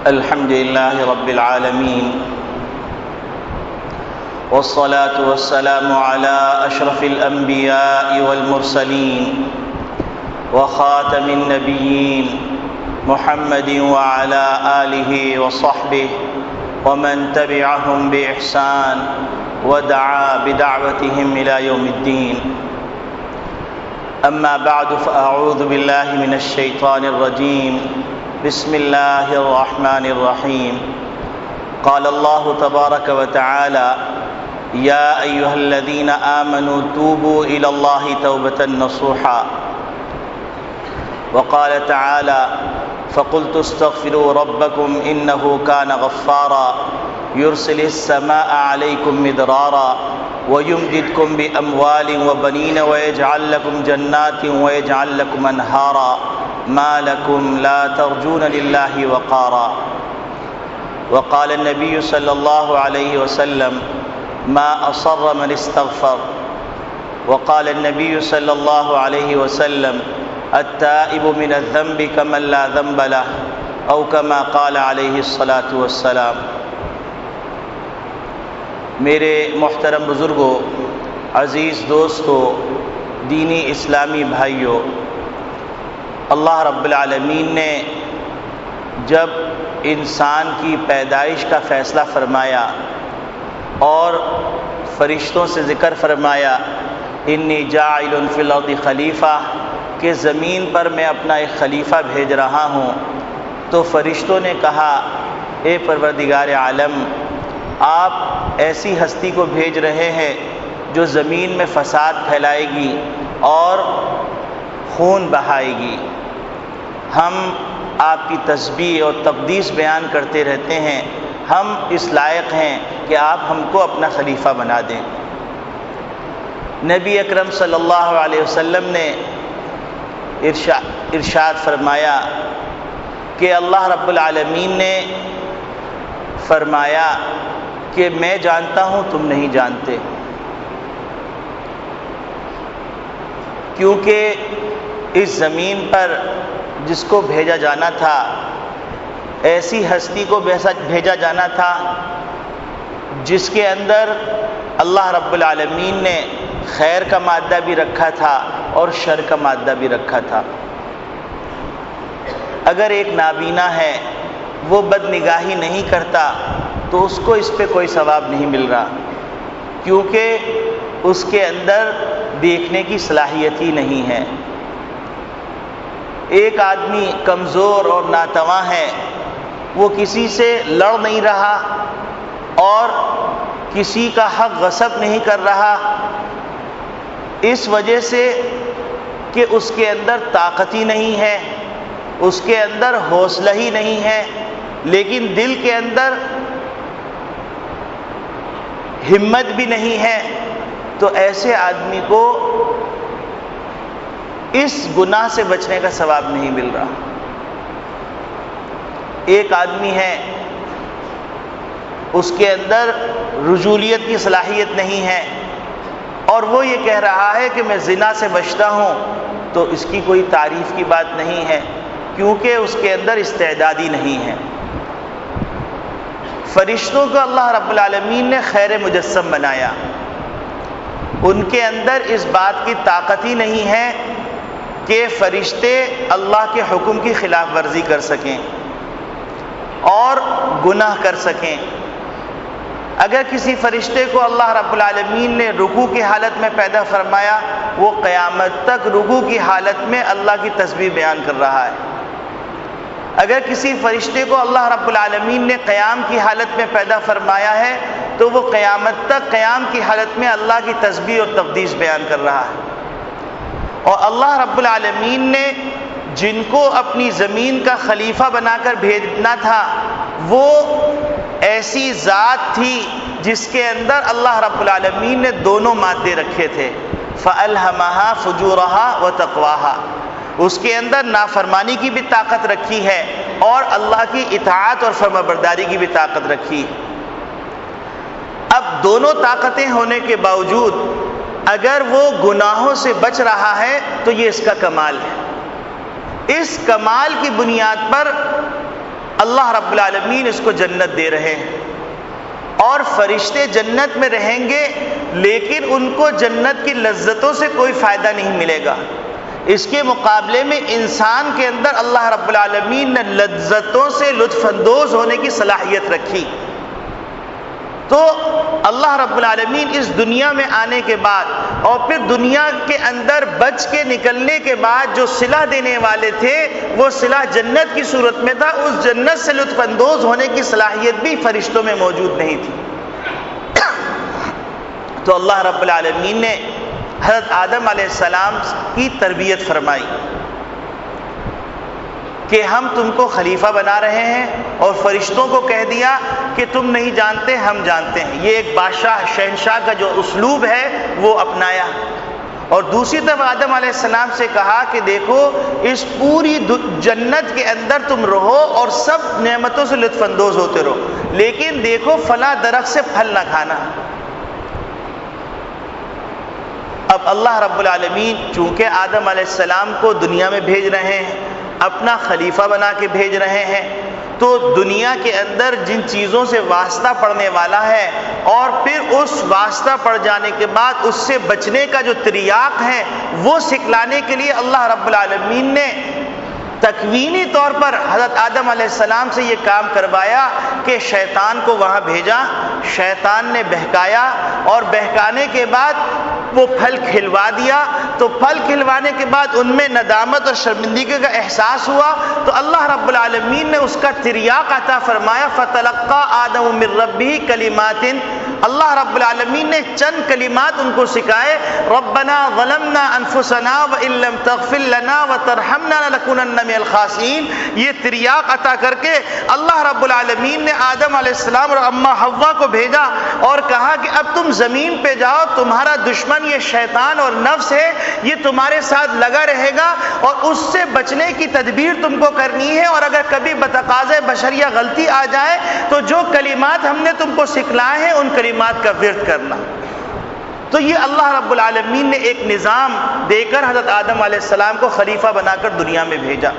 الحمد لله رب العالمين والصلاة والسلام على أشرف الأنبياء والمرسلين وخاتم النبيين محمد وعلى آله وصحبه ومن تبعهم بإحسان ودعا بدعوتهم إلى يوم الدين. أما بعد فأعوذ بالله من الشيطان الرجيم. بسم الله الرحمن الرحيم. قال الله تبارك وتعالى: يا أيها الذين آمنوا توبوا إلى الله توبة نصوحا. وقال تعالى: فقلت استغفروا ربكم إنه كان غفارا يرسل السماء عليكم مدرارا ويمددكم بأموال وبنين ويجعل لكم جنات ويجعل لكم أنهارا ما لكم لا ترجون لله وقارا. وقال النبي صلى الله عليه وسلم: ما أصر من استغفر. وقال النبي صلى الله عليه وسلم: التائب من الذنب كمن لا ذنب له أو كما قال عليه الصلاة والسلام. میرے محترم بزرگوں، عزیز دوستوں، دینی اسلامی بھائیوں، اللہ رب العالمین نے جب انسان کی پیدائش کا فیصلہ فرمایا اور فرشتوں سے ذکر فرمایا انی جاعل فی الارض خلیفہ، کہ زمین پر میں اپنا ایک خلیفہ بھیج رہا ہوں، تو فرشتوں نے کہا: اے پروردگار عالم، آپ ایسی ہستی کو بھیج رہے ہیں جو زمین میں فساد پھیلائے گی اور خون بہائے گی. ہم آپ کی تسبیح اور تقدیس بیان کرتے رہتے ہیں، ہم اس لائق ہیں کہ آپ ہم کو اپنا خلیفہ بنا دیں. نبی اکرم صلی اللہ علیہ وسلم نے ارشاد فرمایا کہ اللہ رب العالمین نے فرمایا کہ میں جانتا ہوں تم نہیں جانتے، کیونکہ اس زمین پر جس کو بھیجا جانا تھا، ایسی ہستی کو بھیجا جانا تھا جس کے اندر اللہ رب العالمین نے خیر کا مادہ بھی رکھا تھا اور شر کا مادہ بھی رکھا تھا. اگر ایک نابینا ہے، وہ بد نگاہی نہیں کرتا تو اس کو اس پہ کوئی ثواب نہیں مل رہا، کیونکہ اس کے اندر دیکھنے کی صلاحیت ہی نہیں ہے. ایک آدمی کمزور اور ناتواں ہے، وہ کسی سے لڑ نہیں رہا اور کسی کا حق غصب نہیں کر رہا، اس وجہ سے کہ اس کے اندر طاقت ہی نہیں ہے، اس کے اندر حوصلہ ہی نہیں ہے، لیکن دل کے اندر ہمت بھی نہیں ہے. تو ایسے آدمی کو اس گناہ سے بچنے کا ثواب نہیں مل رہا. ایک آدمی ہے، اس کے اندر رجولیت کی صلاحیت نہیں ہے اور وہ یہ کہہ رہا ہے کہ میں زنا سے بچتا ہوں، تو اس کی کوئی تعریف کی بات نہیں ہے، کیونکہ اس کے اندر استعدادی نہیں ہے. فرشتوں کو اللہ رب العالمین نے خیر مجسم بنایا، ان کے اندر اس بات کی طاقت ہی نہیں ہے کہ فرشتے اللہ کے حکم کی خلاف ورزی کر سکیں اور گناہ کر سکیں. اگر کسی فرشتے کو اللہ رب العالمین نے رکوع کی حالت میں پیدا فرمایا، وہ قیامت تک رکوع کی حالت میں اللہ کی تسبیح بیان کر رہا ہے. اگر کسی فرشتے کو اللہ رب العالمین نے قیام کی حالت میں پیدا فرمایا ہے تو وہ قیامت تک قیام کی حالت میں اللہ کی تسبیح اور تقدیس بیان کر رہا ہے. اور اللہ رب العالمین نے جن کو اپنی زمین کا خلیفہ بنا کر بھیجنا تھا، وہ ایسی ذات تھی جس کے اندر اللہ رب العالمین نے دونوں مادے رکھے تھے، فَأَلْهَمَهَا فُجُورَهَا وَتَقْوَاهَا. اس کے اندر نافرمانی کی بھی طاقت رکھی ہے اور اللہ کی اطاعت اور فرمانبرداری کی بھی طاقت رکھی. اب دونوں طاقتیں ہونے کے باوجود اگر وہ گناہوں سے بچ رہا ہے تو یہ اس کا کمال ہے. اس کمال کی بنیاد پر اللہ رب العالمین اس کو جنت دے رہے ہیں، اور فرشتے جنت میں رہیں گے لیکن ان کو جنت کی لذتوں سے کوئی فائدہ نہیں ملے گا۔ اس کے مقابلے میں انسان کے اندر اللہ رب العالمین نے لذتوں سے لطف اندوز ہونے کی صلاحیت رکھی۔ تو اللہ رب العالمین اس دنیا میں آنے کے بعد اور پھر دنیا کے اندر بچ کے نکلنے کے بعد جو صلہ دینے والے تھے وہ صلہ جنت کی صورت میں تھا، اس جنت سے لطف اندوز ہونے کی صلاحیت بھی فرشتوں میں موجود نہیں تھی۔ تو اللہ رب العالمین نے حضرت آدم علیہ السلام کی تربیت فرمائی کہ ہم تم کو خلیفہ بنا رہے ہیں، اور فرشتوں کو کہہ دیا کہ تم نہیں جانتے ہم جانتے ہیں۔ یہ ایک بادشاہ شہنشاہ کا جو اسلوب ہے وہ اپنایا۔ اور دوسری طرف آدم علیہ السلام سے کہا کہ دیکھو اس پوری جنت کے اندر تم رہو اور سب نعمتوں سے لطف اندوز ہوتے رہو، لیکن دیکھو فلاں درخت سے پھل نہ کھانا۔ اب اللہ رب العالمین چونکہ آدم علیہ السلام کو دنیا میں بھیج رہے ہیں، اپنا خلیفہ بنا کے بھیج رہے ہیں، تو دنیا کے اندر جن چیزوں سے واسطہ پڑنے والا ہے اور پھر اس واسطہ پڑ جانے کے بعد اس سے بچنے کا جو تریاق ہے وہ سکھلانے کے لیے اللہ رب العالمین نے تکوینی طور پر حضرت آدم علیہ السلام سے یہ کام کروایا کہ شیطان کو وہاں بھیجا، شیطان نے بہکایا، اور بہکانے کے بعد وہ پھل کھلوا دیا۔ تو پھل کھلوانے کے بعد ان میں ندامت اور شرمندگی کا احساس ہوا، تو اللہ رب العالمین نے اس کا تریاق عطا فرمایا۔ فَتَلَقَّىٰ آدَمُ مِن رَّبِّهِ كَلِمَاتٍ، اللہ رب العالمین نے چند کلمات ان کو سکھائے۔ رَبَّنَا ظَلَمْنَا أَنفُسَنَا وَإِن لَّمْ تَغْفِرْ لَنَا وَتَرْحَمْنَا لَنَكُونَنَّ مِنَ الْخَاسِرِينَ۔ یہ تریاق عطا کر کے اللہ رب العالمین نے آدم علیہ السلام اور اماں حوا کو بھیجا اور کہا کہ اب تم زمین پہ جاؤ، تمہارا دشمن یہ شیطان اور نفس ہے، یہ تمہارے ساتھ لگا رہے گا اور اس سے بچنے کی تدبیر تم کو کرنی ہے، اور اگر کبھی بتقاضۂ بشریہ غلطی آ جائے تو جو کلمات ہم نے تم کو سکھلائے ہیں ان کلمات کا ورد کرنا۔ تو یہ اللہ رب العالمین نے ایک نظام دے کر حضرت آدم علیہ السلام کو خلیفہ بنا کر دنیا میں بھیجا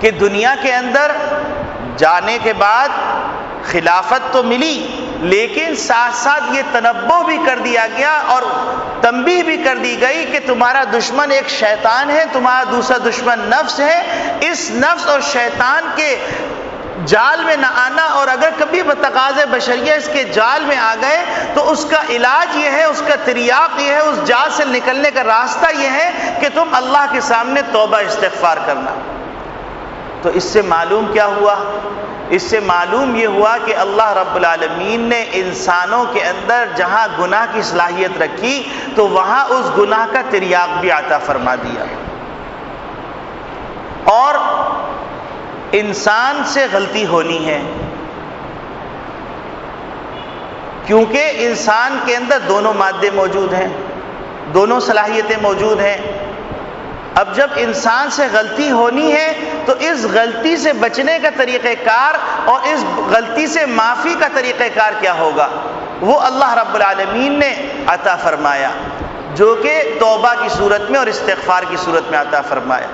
کہ دنیا کے اندر جانے کے بعد خلافت تو ملی، لیکن ساتھ ساتھ یہ تنبؤ بھی کر دیا گیا اور تنبیہ بھی کر دی گئی کہ تمہارا دشمن ایک شیطان ہے، تمہارا دوسرا دشمن نفس ہے۔ اس نفس اور شیطان کے جال میں نہ آنا، اور اگر کبھی بتقاضۂ بشریہ اس کے جال میں آ گئے تو اس کا علاج یہ ہے، اس کا تریاق یہ ہے، اس جال سے نکلنے کا راستہ یہ ہے کہ تم اللہ کے سامنے توبہ استغفار کرنا۔ تو اس سے معلوم کیا ہوا؟ اس سے معلوم یہ ہوا کہ اللہ رب العالمین نے انسانوں کے اندر جہاں گناہ کی صلاحیت رکھی تو وہاں اس گناہ کا تریاق بھی عطا فرما دیا۔ اور انسان سے غلطی ہونی ہے، کیونکہ انسان کے اندر دونوں مادے موجود ہیں، دونوں صلاحیتیں موجود ہیں۔ اب جب انسان سے غلطی ہونی ہے تو اس غلطی سے بچنے کا طریقہ کار اور اس غلطی سے معافی کا طریقہ کار کیا ہوگا، وہ اللہ رب العالمین نے عطا فرمایا، جو کہ توبہ کی صورت میں اور استغفار کی صورت میں عطا فرمایا۔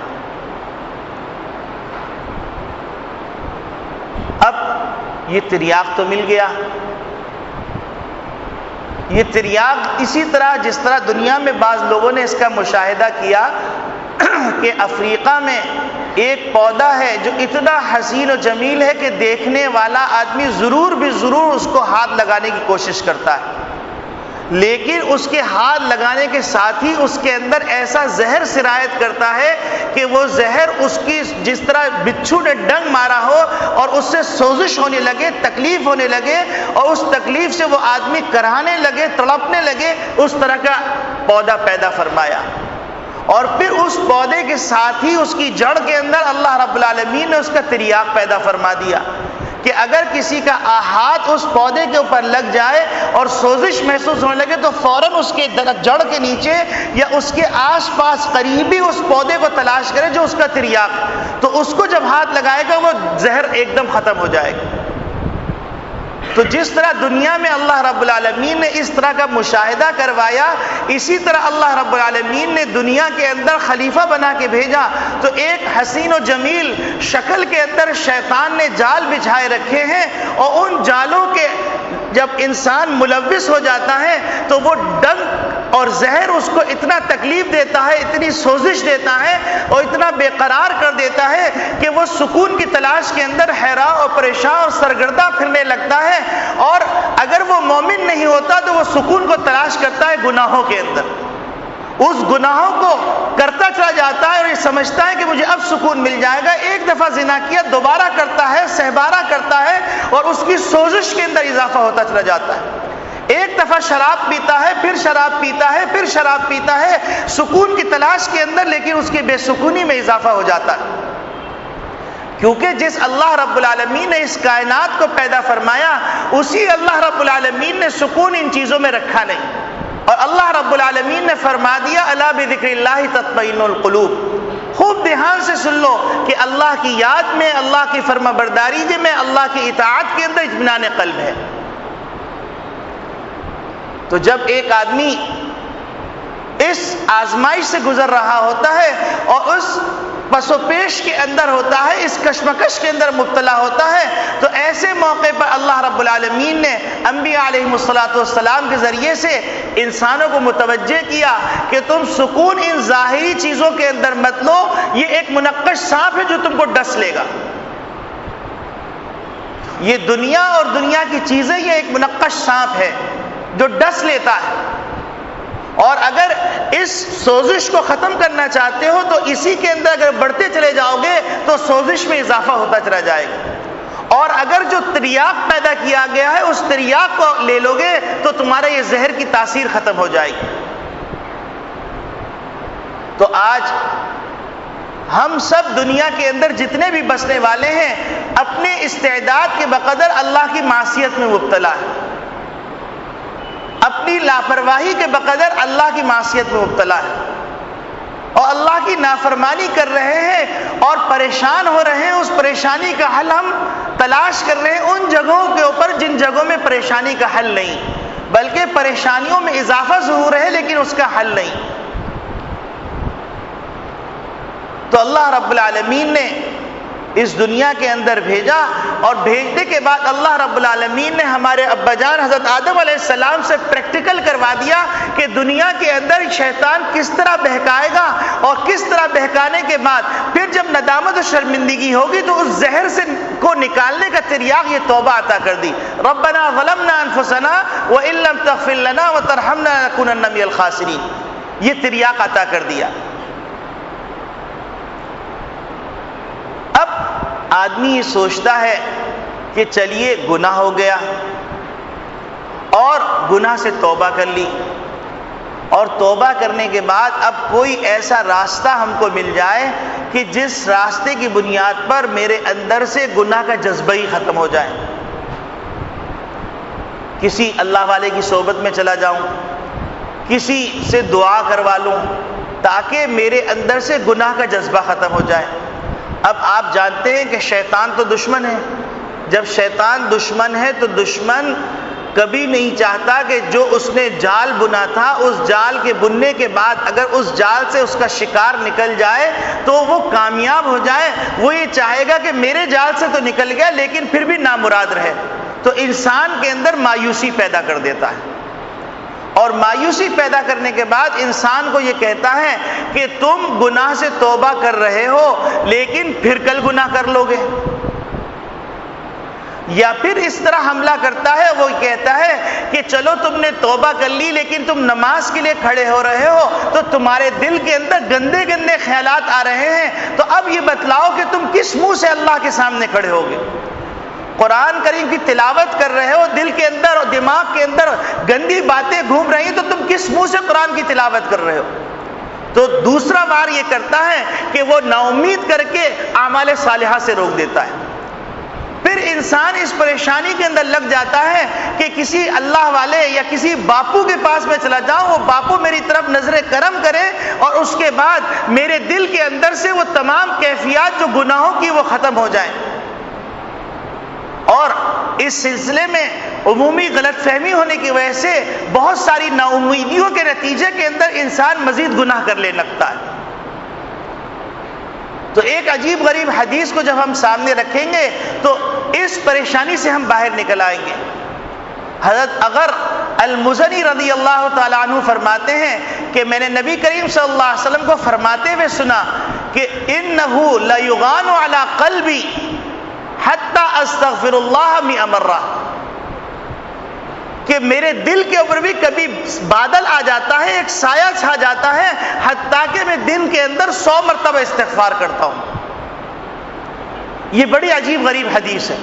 اب یہ تریاق تو مل گیا، یہ تریاق اسی طرح جس طرح دنیا میں بعض لوگوں نے اس کا مشاہدہ کیا کہ افریقہ میں ایک پودا ہے جو اتنا حسین و جمیل ہے کہ دیکھنے والا آدمی ضرور بھی ضرور اس کو ہاتھ لگانے کی کوشش کرتا ہے، لیکن اس کے ہاتھ لگانے کے ساتھ ہی اس کے اندر ایسا زہر سرایت کرتا ہے کہ وہ زہر اس کی جس طرح بچھو نے ڈنگ مارا ہو اور اس سے سوزش ہونے لگے، تکلیف ہونے لگے، اور اس تکلیف سے وہ آدمی کراہنے لگے، تڑپنے لگے، اس طرح کا پودا پیدا فرمایا۔ اور پھر اس پودے کے ساتھ ہی اس کی جڑ کے اندر اللہ رب العالمین نے اس کا تریاق پیدا فرما دیا کہ اگر کسی کا ہاتھ اس پودے کے اوپر لگ جائے اور سوزش محسوس ہونے لگے تو فوراً اس کے جڑ کے نیچے یا اس کے آس پاس قریبی اس پودے کو تلاش کرے جو اس کا تریاق، تو اس کو جب ہاتھ لگائے گا وہ زہر ایک دم ختم ہو جائے گا۔ تو جس طرح دنیا میں اللہ رب العالمین نے اس طرح کا مشاہدہ کروایا، اسی طرح اللہ رب العالمین نے دنیا کے اندر خلیفہ بنا کے بھیجا۔ تو ایک حسین و جمیل شکل کے اندر شیطان نے جال بچھائے رکھے ہیں، اور ان جالوں کے جب انسان ملوث ہو جاتا ہے تو وہ ڈنک اور زہر اس کو اتنا تکلیف دیتا ہے، اتنی سوزش دیتا ہے اور اتنا بے قرار کر دیتا ہے کہ وہ سکون کی تلاش کے اندر حیران اور پریشان اور سرگردہ پھرنے لگتا ہے، اور اگر وہ مومن نہیں ہوتا تو وہ سکون کو تلاش کرتا ہے گناہوں کے اندر، اس گناہوں کو کرتا چلا جاتا ہے اور یہ سمجھتا ہے کہ مجھے اب سکون مل جائے گا۔ ایک دفعہ زنا کیا، دوبارہ کرتا ہے، سہبارہ کرتا ہے، اور اس کی سوزش کے اندر اضافہ ہوتا چلا جاتا ہے۔ ایک دفعہ شراب پیتا ہے، پھر شراب پیتا ہے، پھر شراب پیتا ہے، سکون کی تلاش کے اندر، لیکن اس کی بے سکونی میں اضافہ ہو جاتا ہے، کیونکہ جس اللہ رب العالمین نے اس کائنات کو پیدا فرمایا، اسی اللہ رب العالمین نے سکون ان چیزوں میں رکھا نہیں، اور اللہ رب العالمین نے فرما دیا الا بذکر اللہ تطمئن القلوب۔ خوب دھیان سے سن لو کہ اللہ کی یاد میں، اللہ کی فرما برداری میں، اللہ کی اطاعت کے اندر اطمینان قلب ہے۔ تو جب ایک آدمی اس آزمائش سے گزر رہا ہوتا ہے اور اس پس و پیش کے اندر ہوتا ہے، اس کشمکش کے اندر مبتلا ہوتا ہے، تو ایسے موقع پر اللہ رب العالمین نے انبیاء علیہم الصلوۃ کے ذریعے سے انسانوں کو متوجہ کیا کہ تم سکون ان ظاہری چیزوں کے اندر مت لو، یہ ایک منقش سانپ ہے جو تم کو ڈس لے گا۔ یہ دنیا اور دنیا کی چیزیں، یہ ایک منقش سانپ ہے جو ڈس لیتا ہے، اور اگر اس سوزش کو ختم کرنا چاہتے ہو تو اسی کے اندر اگر بڑھتے چلے جاؤ گے تو سوزش میں اضافہ ہوتا چلا جائے گا، اور اگر جو تریاق پیدا کیا گیا ہے اس تریاق کو لے لو گے تو تمہارا یہ زہر کی تاثیر ختم ہو جائے گی۔ تو آج ہم سب دنیا کے اندر جتنے بھی بسنے والے ہیں، اپنے استعداد کے بقدر اللہ کی معصیت میں مبتلا ہے، اپنی لاپرواہی کے بقدر اللہ کی معصیت میں مبتلا ہے، اور اللہ کی نافرمانی کر رہے ہیں اور پریشان ہو رہے ہیں۔ اس پریشانی کا حل ہم تلاش کر رہے ہیں ان جگہوں کے اوپر جن جگہوں میں پریشانی کا حل نہیں، بلکہ پریشانیوں میں اضافہ ضرور ہے لیکن اس کا حل نہیں۔ تو اللہ رب العالمین نے اس دنیا کے اندر بھیجا، اور بھیجنے کے بعد اللہ رب العالمین نے ہمارے ابا جان حضرت آدم علیہ السلام سے پریکٹیکل کروا دیا کہ دنیا کے اندر شیطان کس طرح بہکائے گا، اور کس طرح بہکانے کے بعد پھر جب ندامت و شرمندگی ہوگی تو اس زہر سے کو نکالنے کا تریاق یہ توبہ عطا کر دی۔ ربنا ظلمنا انفسنا وان لم تغفر لنا وترحمنا لنكونن من الخاسرین، یہ تریاق عطا کر دیا۔ اب آدمی یہ سوچتا ہے کہ چلیے گناہ ہو گیا اور گناہ سے توبہ کر لی، اور توبہ کرنے کے بعد اب کوئی ایسا راستہ ہم کو مل جائے کہ جس راستے کی بنیاد پر میرے اندر سے گناہ کا جذبہ ہی ختم ہو جائے۔ کسی اللہ والے کی صحبت میں چلا جاؤں، کسی سے دعا کروا لوں تاکہ میرے اندر سے گناہ کا جذبہ ختم ہو جائے۔ اب آپ جانتے ہیں کہ شیطان تو دشمن ہے، جب شیطان دشمن ہے تو دشمن کبھی نہیں چاہتا کہ جو اس نے جال بنا تھا، اس جال کے بننے کے بعد اگر اس جال سے اس کا شکار نکل جائے تو وہ کامیاب ہو جائے، وہ یہ چاہے گا کہ میرے جال سے تو نکل گیا لیکن پھر بھی نامراد رہے، تو انسان کے اندر مایوسی پیدا کر دیتا ہے، اور مایوسی پیدا کرنے کے بعد انسان کو یہ کہتا ہے کہ تم گناہ سے توبہ کر رہے ہو لیکن پھر کل گناہ کر لو گے، یا پھر اس طرح حملہ کرتا ہے، وہ کہتا ہے کہ چلو تم نے توبہ کر لی لیکن تم نماز کے لیے کھڑے ہو رہے ہو تو تمہارے دل کے اندر گندے گندے خیالات آ رہے ہیں، تو اب یہ بتلاؤ کہ تم کس منہ سے اللہ کے سامنے کھڑے ہوگے۔ قرآن کریم کی تلاوت کر رہے ہو، دل کے اندر اور دماغ کے اندر گندی باتیں گھوم رہی ہیں، تو تم کس منہ سے قرآن کی تلاوت کر رہے ہو؟ تو دوسرا وار یہ کرتا ہے کہ وہ نا امید کر کے اعمال صالحہ سے روک دیتا ہے۔ پھر انسان اس پریشانی کے اندر لگ جاتا ہے کہ کسی اللہ والے یا کسی باپو کے پاس میں چلا جاؤں، وہ باپو میری طرف نظر کرم کرے اور اس کے بعد میرے دل کے اندر سے وہ تمام کیفیات جو گناہوں کی وہ ختم ہو جائیں۔ اور اس سلسلے میں عمومی غلط فہمی ہونے کی وجہ سے بہت ساری نا امیدیوں کے نتیجے کے اندر انسان مزید گناہ کر لے لگتا ہے۔ تو ایک عجیب غریب حدیث کو جب ہم سامنے رکھیں گے تو اس پریشانی سے ہم باہر نکل آئیں گے۔ حضرت اغر المزنی رضی اللہ تعالیٰ عنہ فرماتے ہیں کہ میں نے نبی کریم صلی اللہ علیہ وسلم کو فرماتے ہوئے سنا کہ انہ لیغان علی قلبی حتی استغفر اللہ 100 مرہ، کہ میرے دل کے اوپر بھی کبھی بادل آ جاتا ہے، ایک سایہ چھا جاتا ہے، حتیٰ کہ میں دن کے اندر 100 مرتبہ استغفار کرتا ہوں۔ یہ بڑی عجیب غریب حدیث ہے،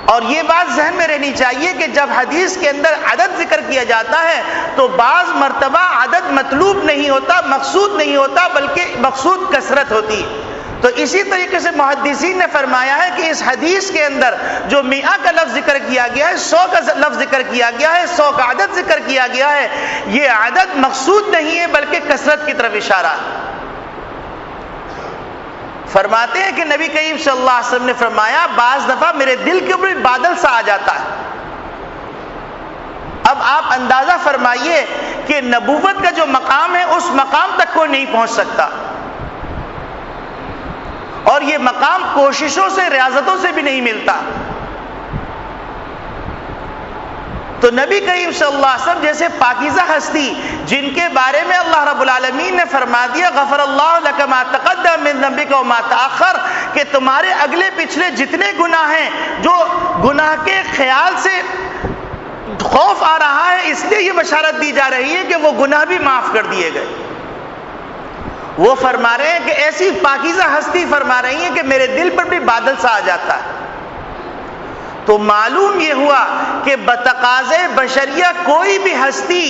اور یہ بات ذہن میں رہنی چاہیے کہ جب حدیث کے اندر عدد ذکر کیا جاتا ہے تو بعض مرتبہ عدد مطلوب نہیں ہوتا، مقصود نہیں ہوتا، بلکہ مقصود کثرت ہوتی ہے۔ تو اسی طریقے سے محدثین نے فرمایا ہے کہ اس حدیث کے اندر جو 100 کا لفظ ذکر کیا گیا ہے، 100 کا لفظ ذکر کیا گیا ہے، 100 کا عدد ذکر کیا گیا ہے، یہ عدد مقصود نہیں ہے بلکہ کثرت کی طرف اشارہ ہے۔ فرماتے ہیں کہ نبی کریم صلی اللہ علیہ وسلم نے فرمایا بعض دفعہ میرے دل کے اوپر بادل سا آ جاتا ہے۔ اب آپ اندازہ فرمائیے کہ نبوت کا جو مقام ہے اس مقام تک کوئی نہیں پہنچ سکتا، اور یہ مقام کوششوں سے، ریاضتوں سے بھی نہیں ملتا۔ تو نبی کریم صلی اللہ علیہ وسلم جیسے پاکیزہ ہستی جن کے بارے میں اللہ رب العالمین نے فرما دیا غفر اللہ لک ما تقدم من ذنبک وما تأخر، کہ تمہارے اگلے پچھلے جتنے گناہ ہیں، جو گناہ کے خیال سے خوف آ رہا ہے اس لیے یہ بشارت دی جا رہی ہے کہ وہ گناہ بھی معاف کر دیے گئے۔ وہ فرما رہے ہیں کہ ایسی پاکیزہ ہستی فرما رہی ہیں کہ میرے دل پر بھی بادل سا آ جاتا ہے۔ تو معلوم یہ ہوا کہ بتقاضے بشریہ کوئی بھی ہستی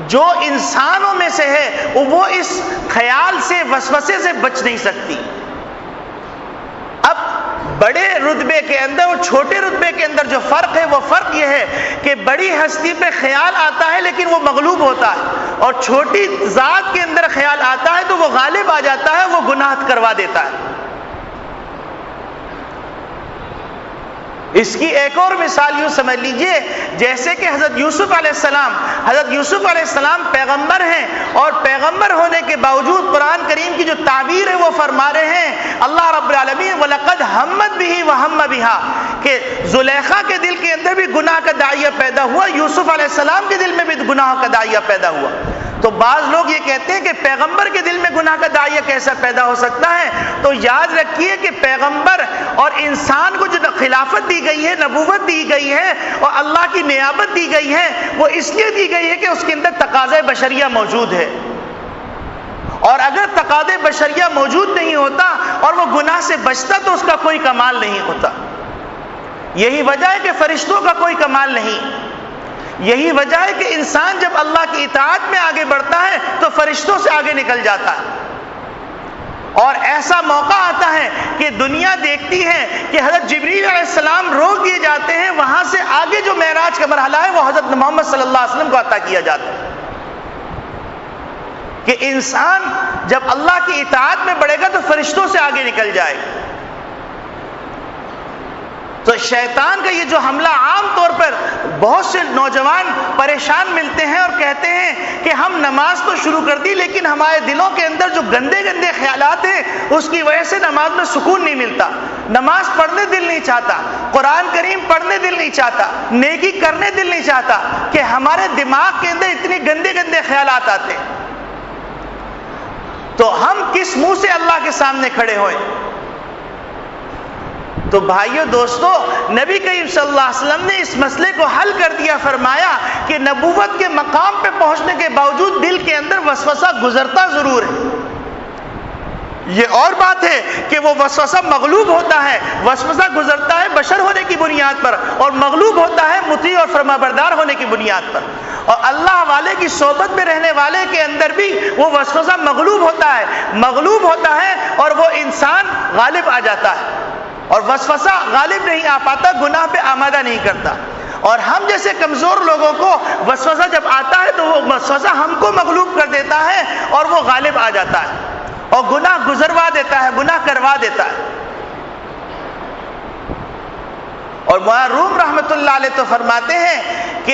جو انسانوں میں سے ہے وہ اس خیال سے، وسوسے سے بچ نہیں سکتی۔ اب بڑے رتبے کے اندر اور چھوٹے رتبے کے اندر جو فرق ہے وہ فرق یہ ہے کہ بڑی ہستی پہ خیال آتا ہے لیکن وہ مغلوب ہوتا ہے، اور چھوٹی ذات کے اندر خیال آتا ہے تو وہ غالب آ جاتا ہے، وہ گناہ کروا دیتا ہے۔ اس کی ایک اور مثال یوں سمجھ لیجئے جیسے کہ حضرت یوسف علیہ السلام پیغمبر ہیں، اور پیغمبر ہونے کے باوجود قرآن کریم کی جو تعبیر ہے وہ فرما رہے ہیں اللہ رب العالمین وَلَقَدْ هَمَّتْ بِهِ وَهَمَّ بِهَا، کہ زلیخا کے دل کے اندر بھی گناہ کا داعیہ پیدا ہوا، یوسف علیہ السلام کے دل میں بھی گناہ کا داعیہ پیدا ہوا۔ تو بعض لوگ یہ کہتے ہیں کہ پیغمبر کے دل میں گناہ کا داعیہ کیسا پیدا ہو سکتا ہے؟ تو یاد رکھیے کہ پیغمبر اور انسان کو جو خلافت دی گئی ہے، نبوت دی گئی ہے اور اللہ کی نیابت دی گئی ہے، وہ اس لیے دی گئی ہے کہ اس کے اندر تقاضۂ بشریہ موجود ہے، اور اگر تقاضۂ بشریہ موجود نہیں ہوتا اور وہ گناہ سے بچتا تو اس کا کوئی کمال نہیں ہوتا۔ یہی وجہ ہے کہ فرشتوں کا کوئی کمال نہیں، یہی وجہ ہے کہ انسان جب اللہ کی اطاعت میں آگے بڑھتا ہے تو فرشتوں سے آگے نکل جاتا ہے، اور ایسا موقع آتا ہے کہ دنیا دیکھتی ہے کہ حضرت جبریل علیہ السلام روک دیے جاتے ہیں، وہاں سے آگے جو معراج کا مرحلہ ہے وہ حضرت محمد صلی اللہ علیہ وسلم کو عطا کیا جاتا ہے، کہ انسان جب اللہ کی اطاعت میں بڑھے گا تو فرشتوں سے آگے نکل جائے گا۔ تو شیطان کا یہ جو حملہ عام طور پر بہت سے نوجوان پریشان ملتے ہیں اور کہتے ہیں کہ ہم نماز تو شروع کر دی لیکن ہمارے دلوں کے اندر جو گندے گندے خیالات ہیں اس کی وجہ سے نماز میں سکون نہیں ملتا، نماز پڑھنے دل نہیں چاہتا، قرآن کریم پڑھنے دل نہیں چاہتا، نیکی کرنے دل نہیں چاہتا، کہ ہمارے دماغ کے اندر اتنے گندے گندے خیالات آتے ہیں۔ تو ہم کس منہ سے اللہ کے سامنے کھڑے ہوئے؟ تو بھائیو دوستو، نبی کریم صلی اللہ علیہ وسلم نے اس مسئلے کو حل کر دیا، فرمایا کہ نبوت کے مقام پہ پہنچنے کے باوجود دل کے اندر وسوسہ گزرتا ضرور ہے۔ یہ اور بات ہے کہ وہ وسوسہ مغلوب ہوتا ہے، وسوسہ گزرتا ہے بشر ہونے کی بنیاد پر اور مغلوب ہوتا ہے مطیع اور فرمانبردار ہونے کی بنیاد پر، اور اللہ والے کی صحبت میں رہنے والے کے اندر بھی وہ وسوسہ مغلوب ہوتا ہے اور وہ انسان غالب آ جاتا ہے، اور وسوسہ غالب نہیں آ پاتا، گناہ پہ آمادہ نہیں کرتا۔ اور ہم جیسے کمزور لوگوں کو وسوسہ جب آتا ہے تو وہ وسوسہ ہم کو مغلوب کر دیتا ہے اور وہ غالب آ جاتا ہے اور گناہ گزروا دیتا ہے، گناہ کروا دیتا ہے۔ اور مولانا روم رحمۃ اللہ علیہ تو فرماتے ہیں کہ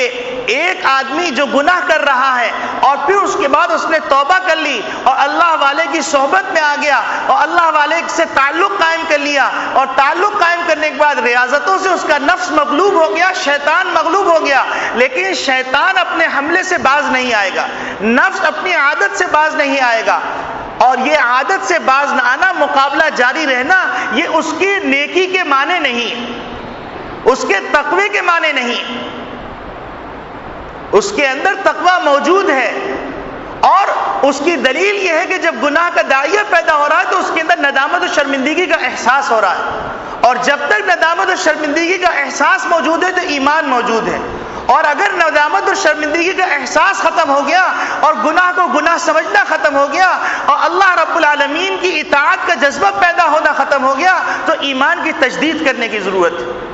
ایک آدمی جو گناہ کر رہا ہے اور پھر اس کے بعد اس نے توبہ کر لی اور اللہ والے کی صحبت میں آ گیا اور اللہ والے سے تعلق قائم کر لیا، اور تعلق قائم کرنے کے بعد ریاضتوں سے اس کا نفس مغلوب ہو گیا، شیطان مغلوب ہو گیا، لیکن شیطان اپنے حملے سے باز نہیں آئے گا، نفس اپنی عادت سے باز نہیں آئے گا، اور یہ عادت سے باز نہ آنا، مقابلہ جاری رہنا، یہ اس کی نیکی کے معنی نہیں، اس کے تقوی کے معنی نہیں، اس کے اندر تقوی موجود ہے، اور اس کی دلیل یہ ہے کہ جب گناہ کا داعیہ پیدا ہو رہا ہے تو اس کے اندر ندامت و شرمندگی کا احساس ہو رہا ہے، اور جب تک ندامت و شرمندگی کا احساس موجود ہے تو ایمان موجود ہے، اور اگر ندامت اور شرمندگی کا احساس ختم ہو گیا اور گناہ کو گناہ سمجھنا ختم ہو گیا اور اللہ رب العالمین کی اطاعت کا جذبہ پیدا ہونا ختم ہو گیا تو ایمان کی تجدید کرنے کی ضرورت ہے،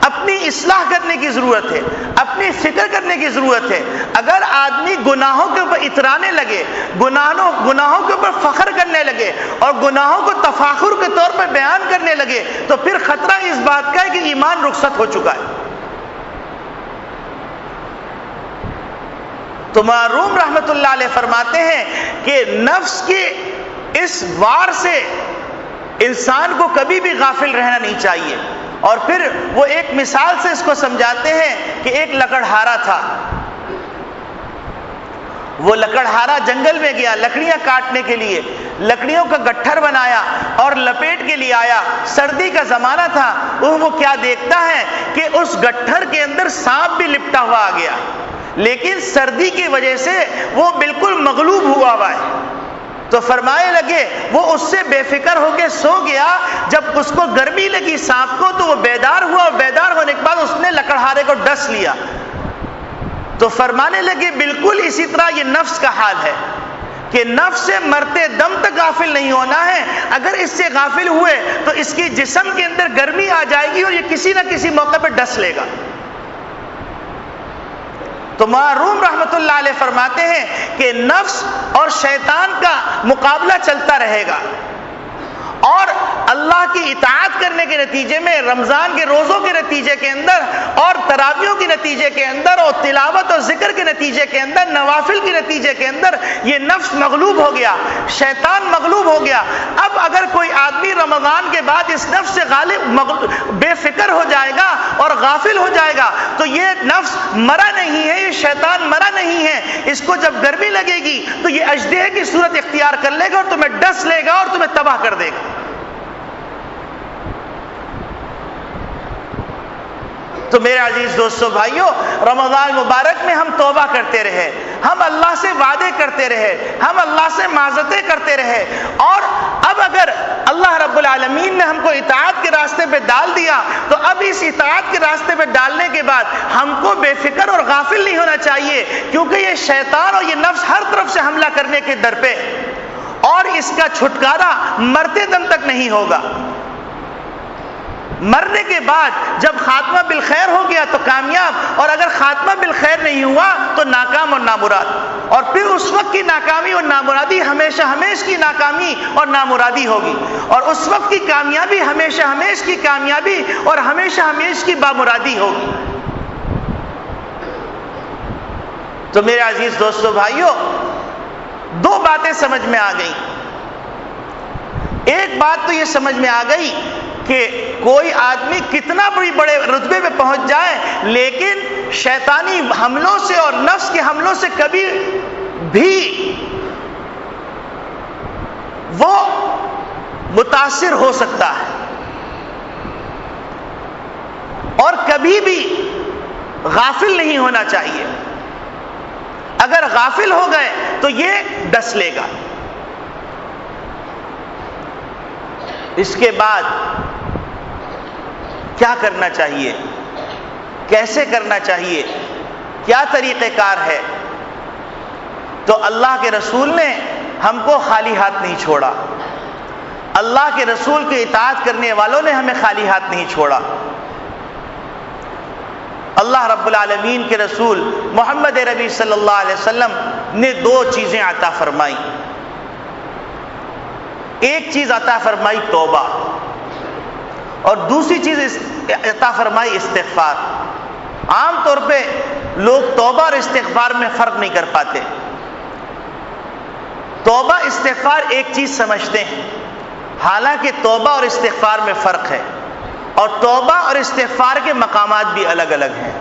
اپنی اصلاح کرنے کی ضرورت ہے، اپنی فکر کرنے کی ضرورت ہے۔ اگر آدمی گناہوں کے اوپر اترانے لگے، گناہوں کے اوپر فخر کرنے لگے اور گناہوں کو تفاخر کے طور پر بیان کرنے لگے تو پھر خطرہ اس بات کا ہے کہ ایمان رخصت ہو چکا ہے۔ تو معروم رحمت اللہ علیہ فرماتے ہیں کہ نفس کے اس وار سے انسان کو کبھی بھی غافل رہنا نہیں چاہیے، اور پھر وہ ایک مثال سے اس کو سمجھاتے ہیں کہ ایک لکڑہارا تھا، وہ لکڑہارا جنگل میں گیا لکڑیاں کاٹنے کے لیے، لکڑیوں کا گٹھر بنایا اور لپیٹ کے لیے آیا، سردی کا زمانہ تھا، وہ کیا دیکھتا ہے کہ اس گٹھر کے اندر سانپ بھی لپٹا ہوا آ گیا، لیکن سردی کی وجہ سے وہ بالکل مغلوب ہوا ہے، تو فرمائے لگے وہ اس سے بے فکر ہو کے سو گیا، جب اس کو گرمی لگی سانپ کو تو وہ بیدار ہوا، اور بیدار ہونے کے بعد اس نے لکڑہارے کو ڈس لیا، تو فرمانے لگے بالکل اسی طرح یہ نفس کا حال ہے کہ نفس سے مرتے دم تک غافل نہیں ہونا ہے، اگر اس سے غافل ہوئے تو اس کی جسم کے اندر گرمی آ جائے گی اور یہ کسی نہ کسی موقع پہ ڈس لے گا۔ تو معروم رحمت اللہ علیہ فرماتے ہیں کہ نفس اور شیطان کا مقابلہ چلتا رہے گا، اور اللہ کی اطاعت کرنے کے نتیجے میں، رمضان کے روزوں کے نتیجے کے اندر اور تراویحوں کے نتیجے کے اندر اور تلاوت اور ذکر کے نتیجے کے اندر، نوافل کے نتیجے کے اندر یہ نفس مغلوب ہو گیا، شیطان مغلوب ہو گیا۔ اب اگر کوئی آدمی رمضان کے بعد اس نفس سے بے فکر ہو جائے گا اور غافل ہو جائے گا تو یہ نفس مرا نہیں ہے، یہ شیطان مرا نہیں ہے، اس کو جب گرمی لگے گی تو یہ اژدہے کی صورت اختیار کر لے گا اور تمہیں ڈس لے گا اور تمہیں تباہ کر دے گا۔ تو میرے عزیز دوستو بھائیو، رمضان مبارک میں ہم توبہ کرتے رہے، ہم اللہ سے وعدے کرتے رہے، ہم اللہ سے معذرتیں کرتے رہے، اور اب اگر اللہ رب العالمین نے ہم کو اطاعت کے راستے پہ ڈال دیا تو اب اس اطاعت کے راستے پہ ڈالنے کے بعد ہم کو بے فکر اور غافل نہیں ہونا چاہیے، کیونکہ یہ شیطان اور یہ نفس ہر طرف سے حملہ کرنے کے در پہ، اور اس کا چھٹکارا مرتے دم تک نہیں ہوگا۔ مرنے کے بعد جب خاتمہ بالخیر ہو گیا تو کامیاب، اور اگر خاتمہ بالخیر نہیں ہوا تو ناکام اور نامراد، اور پھر اس وقت کی ناکامی اور نامرادی ہمیشہ ہمیشہ کی ناکامی اور نامرادی ہوگی، اور اس وقت کی کامیابی ہمیشہ ہمیشہ کی کامیابی اور ہمیشہ ہمیشہ کی بامرادی ہوگی۔ تو میرے عزیز دوستو بھائیو، دو باتیں سمجھ میں آ گئی۔ ایک بات تو یہ سمجھ میں آ گئی کہ کوئی آدمی کتنا بڑے رتبے پہ پہنچ جائے لیکن شیطانی حملوں سے اور نفس کے حملوں سے کبھی بھی وہ متاثر ہو سکتا ہے، اور کبھی بھی غافل نہیں ہونا چاہیے۔ اگر غافل ہو گئے تو یہ ڈس لے گا۔ اس کے بعد کیا کرنا چاہیے، کیسے کرنا چاہیے، کیا طریقہ کار ہے؟ تو اللہ کے رسول نے ہم کو خالی ہاتھ نہیں چھوڑا، اللہ کے رسول کی اطاعت کرنے والوں نے ہمیں خالی ہاتھ نہیں چھوڑا۔ اللہ رب العالمین کے رسول محمد ربی صلی اللہ علیہ وسلم نے دو چیزیں عطا فرمائی۔ ایک چیز عطا فرمائی توبہ، اور دوسری چیز عطا فرمائی استغفار۔ عام طور پہ لوگ توبہ اور استغفار میں فرق نہیں کر پاتے۔ توبہ استغفار ایک چیز سمجھتے ہیں، حالانکہ توبہ اور استغفار میں فرق ہے، اور توبہ اور استغفار کے مقامات بھی الگ الگ ہیں۔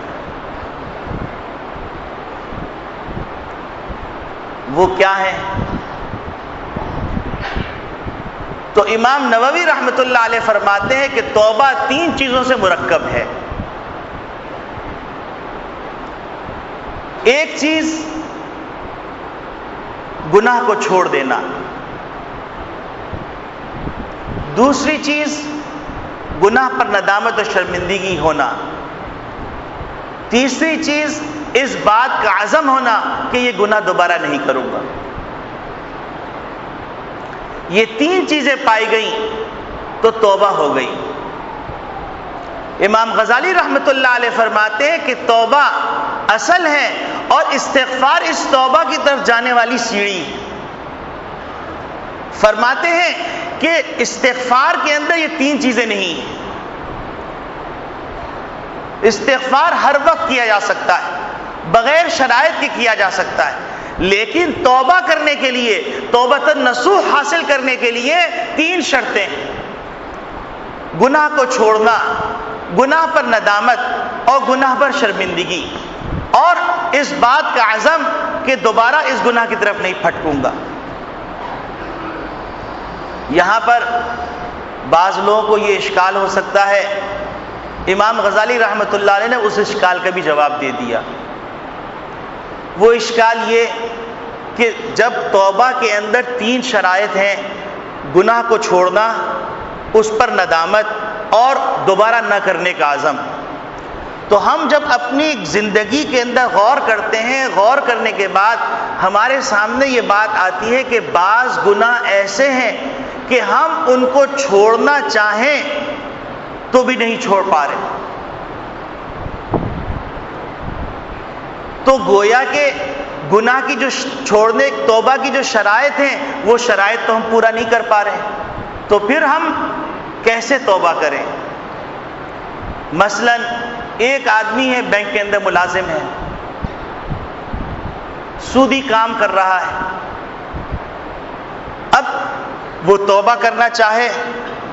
وہ کیا ہیں؟ تو امام نووی رحمۃ اللہ علیہ فرماتے ہیں کہ توبہ 3 چیزوں سے مرکب ہے۔ ایک چیز گناہ کو چھوڑ دینا، دوسری چیز گناہ پر ندامت و شرمندگی ہونا، تیسری چیز اس بات کا عزم ہونا کہ یہ گناہ دوبارہ نہیں کروں گا۔ یہ 3 چیزیں پائی گئیں تو توبہ ہو گئی۔ امام غزالی رحمۃ اللہ علیہ فرماتے ہیں کہ توبہ اصل ہے اور استغفار اس توبہ کی طرف جانے والی سیڑھی ہے۔ فرماتے ہیں کہ استغفار کے اندر یہ 3 چیزیں نہیں ہیں۔ استغفار ہر وقت کیا جا سکتا ہے، بغیر شرائط کے کیا جا سکتا ہے، لیکن توبہ کرنے کے لیے، توبۃ النصوح حاصل کرنے کے لیے 3 شرطیں ہیں: گناہ کو چھوڑنا، گناہ پر ندامت اور گناہ پر شرمندگی، اور اس بات کا عزم کہ دوبارہ اس گناہ کی طرف نہیں پھٹکوں گا۔ یہاں پر بعض لوگوں کو یہ اشکال ہو سکتا ہے، امام غزالی رحمۃ اللہ علیہ نے اس اشکال کا بھی جواب دے دیا۔ وہ اشکال یہ کہ جب توبہ کے اندر 3 شرائط ہیں، گناہ کو چھوڑنا، اس پر ندامت اور دوبارہ نہ کرنے کا عزم، تو ہم جب اپنی زندگی کے اندر غور کرتے ہیں، غور کرنے کے بعد ہمارے سامنے یہ بات آتی ہے کہ بعض گناہ ایسے ہیں کہ ہم ان کو چھوڑنا چاہیں تو بھی نہیں چھوڑ پا رہے۔ تو گویا کہ گناہ کی جو چھوڑنے، توبہ کی جو شرائط ہیں، وہ شرائط تو ہم پورا نہیں کر پا رہے، تو پھر ہم کیسے توبہ کریں؟ مثلا ایک آدمی ہے، بینک کے اندر ملازم ہے، سودی کام کر رہا ہے، اب وہ توبہ کرنا چاہے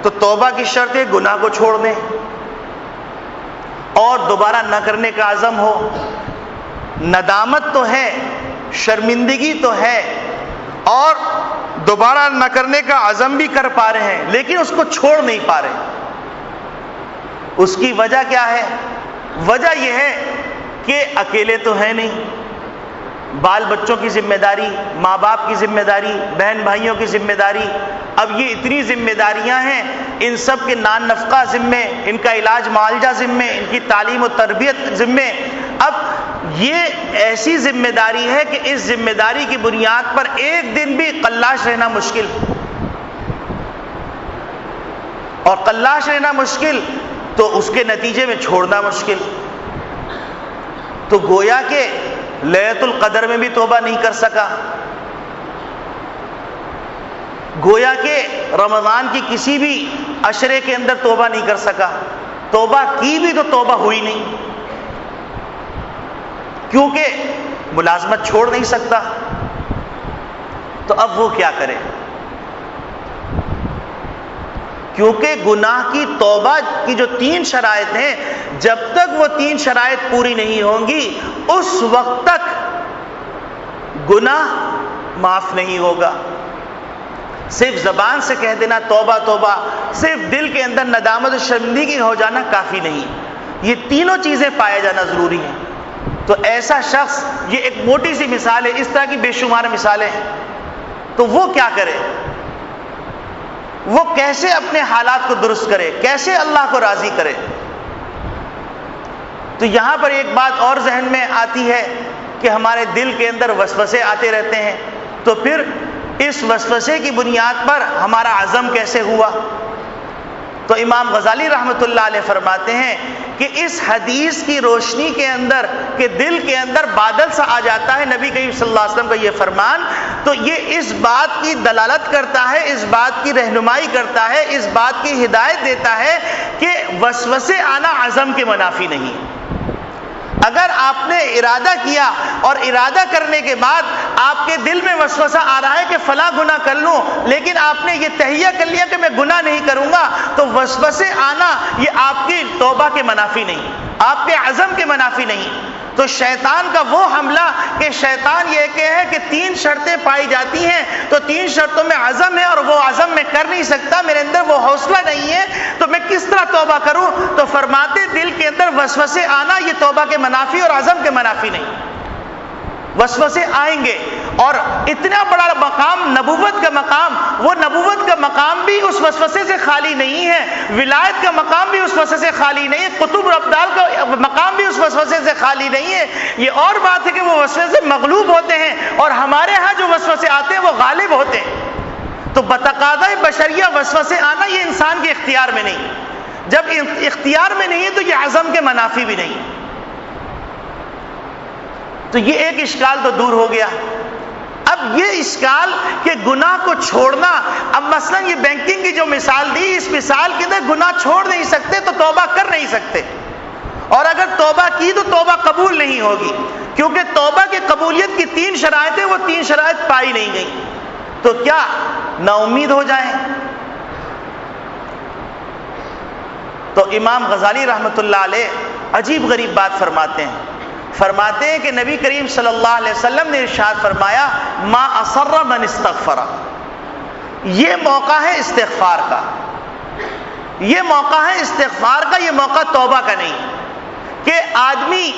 تو توبہ کی شرط ہے گناہ کو چھوڑ دیں اور دوبارہ نہ کرنے کا عزم ہو۔ ندامت تو ہے، شرمندگی تو ہے، اور دوبارہ نہ کرنے کا عزم بھی کر پا رہے ہیں، لیکن اس کو چھوڑ نہیں پا رہے۔ اس کی وجہ کیا ہے؟ وجہ یہ ہے کہ اکیلے تو ہے نہیں، بال بچوں کی ذمہ داری، ماں باپ کی ذمہ داری، بہن بھائیوں کی ذمہ داری، اب یہ اتنی ذمہ داریاں ہیں، ان سب کے نان نفقہ ذمے، ان کا علاج معالجہ ذمے، ان کی تعلیم و تربیت ذمے۔ اب یہ ایسی ذمہ داری ہے کہ اس ذمہ داری کی بنیاد پر ایک دن بھی قلاش رہنا مشکل، اور قلاش رہنا مشکل تو اس کے نتیجے میں چھوڑنا مشکل۔ تو گویا کہ لیلۃ القدر میں بھی توبہ نہیں کر سکا، گویا کہ رمضان کی کسی بھی عشرے کے اندر توبہ نہیں کر سکا، توبہ کی بھی تو توبہ ہوئی نہیں، کیونکہ ملازمت چھوڑ نہیں سکتا۔ تو اب وہ کیا کرے؟ کیونکہ گناہ کی توبہ کی جو 3 شرائط ہیں، جب تک وہ 3 شرائط پوری نہیں ہوں گی اس وقت تک گناہ معاف نہیں ہوگا۔ صرف زبان سے کہہ دینا توبہ توبہ، صرف دل کے اندر ندامت و شرمندگی ہو جانا کافی نہیں، یہ تینوں چیزیں پائے جانا ضروری ہیں۔ تو ایسا شخص، یہ ایک موٹی سی مثال ہے، اس طرح کی بے شمار مثالیں ہیں، تو وہ کیا کرے؟ وہ کیسے اپنے حالات کو درست کرے، کیسے اللہ کو راضی کرے؟ تو یہاں پر ایک بات اور ذہن میں آتی ہے کہ ہمارے دل کے اندر وسوسے آتے رہتے ہیں، تو پھر اس وسوسے کی بنیاد پر ہمارا عزم کیسے ہوا؟ تو امام غزالی رحمۃ اللہ علیہ فرماتے ہیں کہ اس حدیث کی روشنی کے اندر کہ دل کے اندر بادل سا آ جاتا ہے، نبی کریم صلی اللہ علیہ وسلم کا یہ فرمان، تو یہ اس بات کی دلالت کرتا ہے، اس بات کی رہنمائی کرتا ہے، اس بات کی ہدایت دیتا ہے کہ وسوسے آنا عزم کے منافی نہیں۔ اگر آپ نے ارادہ کیا اور ارادہ کرنے کے بعد آپ کے دل میں وسوسہ آ رہا ہے کہ فلاں گناہ کر لوں، لیکن آپ نے یہ تہیہ کر لیا کہ میں گناہ نہیں کروں گا، تو وسوسے آنا یہ آپ کی توبہ کے منافی نہیں، آپ کے عزم کے منافی نہیں۔ تو شیطان کا وہ حملہ کہ شیطان یہ کہ ہے کہ 3 شرطیں پائی جاتی ہیں، تو 3 شرطوں میں عزم ہے اور وہ عزم میں کر نہیں سکتا، میرے اندر وہ حوصلہ نہیں ہے، تو میں کس طرح توبہ کروں؟ تو فرماتے دل کے اندر وسوسے آنا یہ توبہ کے منافی اور عزم کے منافی نہیں۔ وسوسے آئیں گے، اور اتنا بڑا مقام نبوت کا مقام، وہ نبوت کا مقام بھی اس وسوسے سے خالی نہیں ہے، ولایت کا مقام بھی اس وسوسے سے خالی نہیں ہے، قطب اور ابدال کا مقام بھی اس وسوسے سے خالی نہیں ہے۔ یہ اور بات ہے کہ وہ وسوسے مغلوب ہوتے ہیں، اور ہمارے ہاں جو وسوسے آتے ہیں وہ غالب ہوتے ہیں۔ تو بتقاضۂ بشریہ وسوسے آنا یہ انسان کے اختیار میں نہیں، جب اختیار میں نہیں ہے تو یہ عزم کے منافی بھی نہیں۔ تو یہ ایک اشکال تو دور ہو گیا۔ اب یہ اشکال کہ گناہ کو چھوڑنا، اب مثلا یہ بینکنگ کی جو مثال دی، اس مثال کے اندر گناہ چھوڑ نہیں سکتے تو توبہ کر نہیں سکتے، اور اگر توبہ کی تو توبہ قبول نہیں ہوگی، کیونکہ توبہ کی قبولیت کی 3 شرائطیں، وہ 3 شرائط پائی نہیں گئی۔ تو کیا نا امید ہو جائیں؟ تو امام غزالی رحمۃ اللہ علیہ عجیب غریب بات فرماتے ہیں کہ نبی کریم صلی اللہ علیہ وسلم نے ارشاد فرمایا ما اصر من استغفر، یہ موقع ہے استغفار کا، یہ موقع ہے استغفار کا، یہ موقع توبہ کا نہیں، کہ آدمی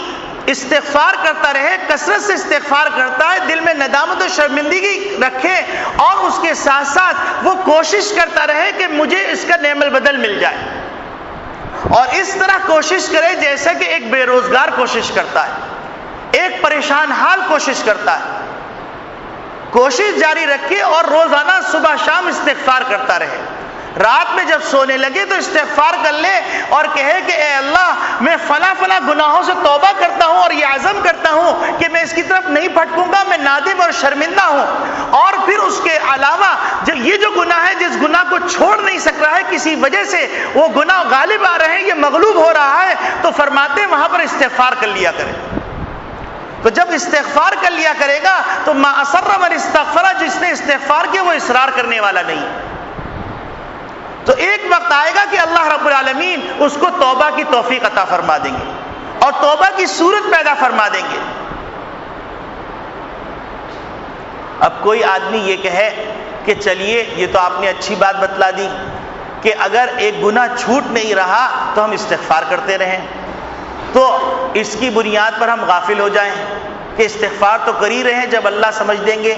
استغفار کرتا رہے، کثرت سے استغفار کرتا ہے، دل میں ندامت و شرمندگی رکھے، اور اس کے ساتھ ساتھ وہ کوشش کرتا رہے کہ مجھے اس کا نعم البدل مل جائے، اور اس طرح کوشش کرے جیسا کہ ایک بے روزگار کوشش کرتا ہے، ایک پریشان حال کوشش کرتا ہے، کوشش جاری رکھے اور روزانہ صبح شام استغفار کرتا رہے۔ رات میں جب سونے لگے تو استغفار کر لے اور کہے کہ اے اللہ میں فلاں فلاں گناہوں سے توبہ کرتا ہوں اور یہ عزم کرتا ہوں کہ میں اس کی طرف نہیں پھٹکوں گا، میں نادم اور شرمندہ ہوں۔ اور پھر اس کے علاوہ یہ جو گناہ ہے، جس گناہ کو چھوڑ نہیں سک رہا ہے کسی وجہ سے، وہ گناہ غالب آ رہے ہیں، یہ مغلوب ہو رہا ہے، تو فرماتے ہیں وہاں پر استغفار کر لیا کرے۔ تو جب استغفار کر لیا کرے گا تو ما اصر من استغفر، جس نے استغفار کیا وہ اصرار کرنے والا نہیں۔ تو ایک وقت آئے گا کہ اللہ رب العالمین اس کو توبہ کی توفیق عطا فرما دیں گے اور توبہ کی صورت پیدا فرما دیں گے۔ اب کوئی آدمی یہ کہے کہ چلیے یہ تو آپ نے اچھی بات بتلا دی کہ اگر ایک گناہ چھوٹ نہیں رہا تو ہم استغفار کرتے رہیں، تو اس کی بنیاد پر ہم غافل ہو جائیں کہ استغفار تو کر ہی رہے ہیں، جب اللہ سمجھ دیں گے۔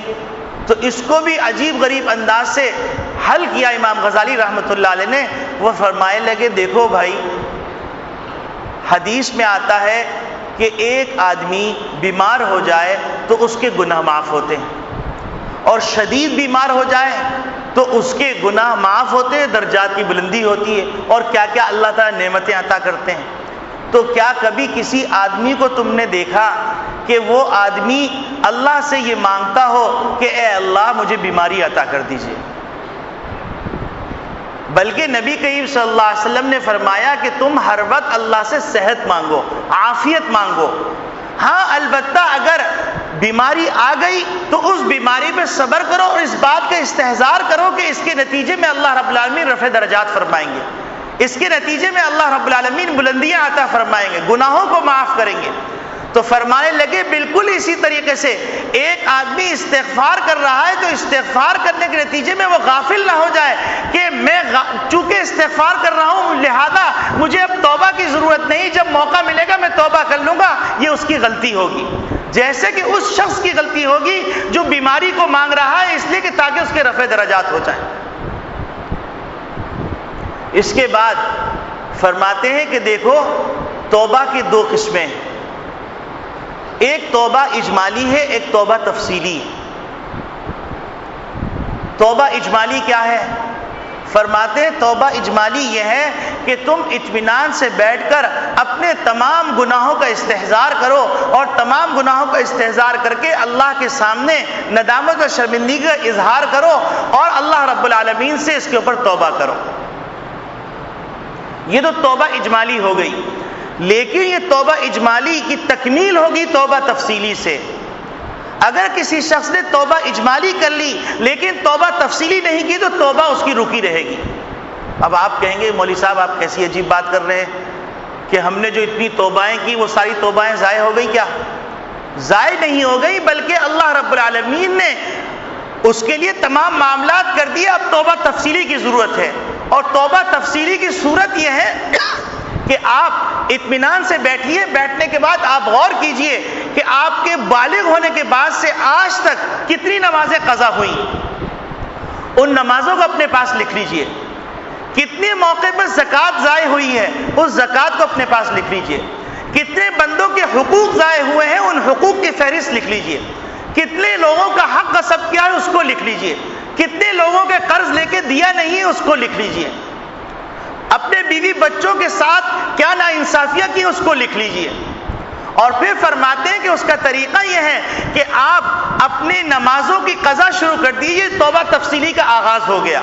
تو اس کو بھی عجیب غریب انداز سے حل کیا امام غزالی رحمۃ اللہ علیہ نے۔ وہ فرمائے لگے دیکھو بھائی، حدیث میں آتا ہے کہ ایک آدمی بیمار ہو جائے تو اس کے گناہ معاف ہوتے ہیں، اور شدید بیمار ہو جائے تو اس کے گناہ معاف ہوتے ہیں، درجات کی بلندی ہوتی ہے، اور کیا کیا اللہ تعالیٰ نعمتیں عطا کرتے ہیں۔ تو کیا کبھی کسی آدمی کو تم نے دیکھا کہ وہ آدمی اللہ سے یہ مانگتا ہو کہ اے اللہ مجھے بیماری عطا کر دیجئے؟ بلکہ نبی کریم صلی اللہ علیہ وسلم نے فرمایا کہ تم ہر وقت اللہ سے صحت مانگو، عافیت مانگو۔ ہاں البتہ اگر بیماری آ گئی تو اس بیماری پہ صبر کرو اور اس بات کا استحضار کرو کہ اس کے نتیجے میں اللہ رب العالمین رفع درجات فرمائیں گے، اس کے نتیجے میں اللہ رب العالمین بلندیاں عطا فرمائیں گے، گناہوں کو معاف کریں گے۔ تو فرمانے لگے بالکل اسی طریقے سے ایک آدمی استغفار کر رہا ہے تو استغفار کرنے کے نتیجے میں وہ غافل نہ ہو جائے کہ میں چونکہ استغفار کر رہا ہوں لہذا مجھے اب توبہ کی ضرورت نہیں، جب موقع ملے گا میں توبہ کر لوں گا، یہ اس کی غلطی ہوگی، جیسے کہ اس شخص کی غلطی ہوگی جو بیماری کو مانگ رہا ہے اس لیے کہ تاکہ اس کے رفع درجات ہو جائیں۔ اس کے بعد فرماتے ہیں کہ دیکھو توبہ کی 2 قسمیں، ایک توبہ اجمالی ہے، ایک توبہ تفصیلی۔ توبہ اجمالی کیا ہے؟ فرماتے ہیں توبہ اجمالی یہ ہے کہ تم اطمینان سے بیٹھ کر اپنے تمام گناہوں کا استحضار کرو اور تمام گناہوں کا استحضار کر کے اللہ کے سامنے ندامت و شرمندگی کا اظہار کرو اور اللہ رب العالمین سے اس کے اوپر توبہ کرو۔ یہ تو توبہ اجمالی ہو گئی، لیکن یہ توبہ اجمالی کی تکمیل ہوگی توبہ تفصیلی سے۔ اگر کسی شخص نے توبہ اجمالی کر لی لیکن توبہ تفصیلی نہیں کی تو توبہ اس کی رکی رہے گی۔ اب آپ کہیں گے مولوی صاحب آپ کیسی عجیب بات کر رہے ہیں کہ ہم نے جو اتنی توبائیں کی وہ ساری توبائیں ضائع ہو گئی؟ کیا ضائع نہیں ہو گئی، بلکہ اللہ رب العالمین نے اس کے لیے تمام معاملات کر دیے۔ اب توبہ تفصیلی کی ضرورت ہے، اور توبہ تفصیلی کی صورت یہ ہے کہ آپ اطمینان سے بیٹھیے، بیٹھنے کے بعد آپ غور کیجئے کہ آپ کے بالغ ہونے کے بعد سے آج تک کتنی نمازیں قضا ہوئیں، ان نمازوں کو اپنے پاس لکھ لیجئے۔ کتنے موقع پر زکوٰۃ ضائع ہوئی ہے، اس زکوٰۃ کو اپنے پاس لکھ لیجئے۔ کتنے بندوں کے حقوق ضائع ہوئے ہیں، ان حقوق کی فہرست لکھ لیجئے۔ کتنے لوگوں کا حق غصب کیا ہے اس کو لکھ لیجئے۔ کتنے لوگوں کے قرض لے کے دیا نہیں ہے اس کو لکھ لیجئے۔ اپنے بیوی بچوں کے ساتھ کیا ناانصافیاں کی اس کو لکھ لیجئے۔ اور پھر فرماتے ہیں کہ اس کا طریقہ یہ ہے کہ آپ اپنی نمازوں کی قضا شروع کر دیجئے، توبہ تفصیلی کا آغاز ہو گیا۔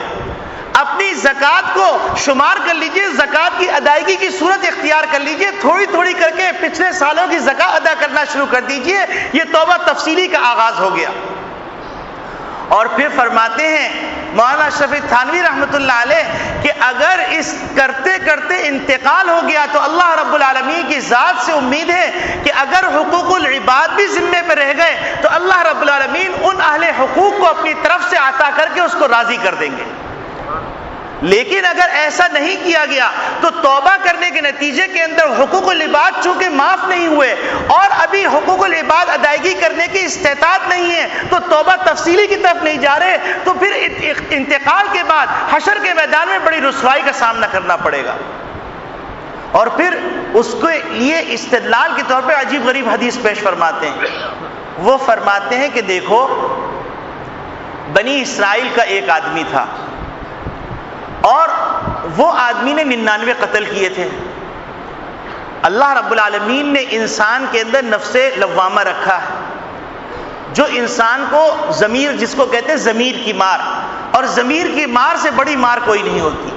اپنی زکوٰۃ کو شمار کر لیجئے، زکوٰۃ کی ادائیگی کی صورت اختیار کر لیجئے، تھوڑی تھوڑی کر کے پچھلے سالوں کی زکوٰۃ ادا کرنا شروع کر دیجئے، یہ توبہ تفصیلی کا آغاز ہو گیا۔ اور پھر فرماتے ہیں مولانا اشرف تھانوی رحمۃ اللہ علیہ کہ اگر اس کرتے کرتے انتقال ہو گیا تو اللہ رب العالمین کی ذات سے امید ہے کہ اگر حقوق العباد بھی ذمے پہ رہ گئے تو اللہ رب العالمین ان اہل حقوق کو اپنی طرف سے عطا کر کے اس کو راضی کر دیں گے۔ لیکن اگر ایسا نہیں کیا گیا تو توبہ کرنے کے نتیجے کے اندر حقوق العباد چونکہ معاف نہیں ہوئے اور ابھی حقوق العباد ادائیگی کرنے کی استطاعت نہیں ہے تو توبہ تفصیلی کی طرف نہیں جا رہے، تو پھر انتقال کے بعد حشر کے میدان میں بڑی رسوائی کا سامنا کرنا پڑے گا۔ اور پھر اس کے لیے استدلال کے طور پہ عجیب غریب حدیث پیش فرماتے ہیں۔ وہ فرماتے ہیں کہ دیکھو بنی اسرائیل کا ایک آدمی تھا اور وہ آدمی نے 99 قتل کیے تھے۔ اللہ رب العالمین نے انسان کے اندر نفس لوامہ رکھا ہے، جو انسان کو ضمیر، جس کو کہتے ہیں ضمیر کی مار، اور ضمیر کی مار سے بڑی مار کوئی نہیں ہوتی،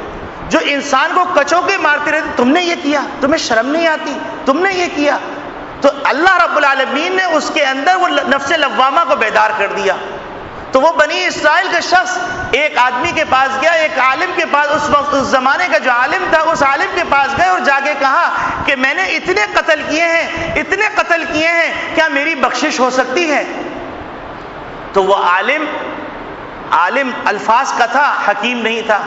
جو انسان کو کچوں کے مارتے رہتے، تم نے یہ کیا، تمہیں شرم نہیں آتی، تم نے یہ کیا۔ تو اللہ رب العالمین نے اس کے اندر وہ نفس لوامہ کو بیدار کر دیا۔ تو وہ بنی اسرائیل کا شخص ایک آدمی کے پاس گیا، ایک عالم کے پاس، اس وقت اس زمانے کا جو عالم تھا اس عالم کے پاس گئے اور جا کے کہا کہ میں نے اتنے قتل کیے ہیں، اتنے قتل کیے ہیں، کیا میری بخشش ہو سکتی ہے؟ تو وہ عالم الفاظ کا تھا، حکیم نہیں تھا،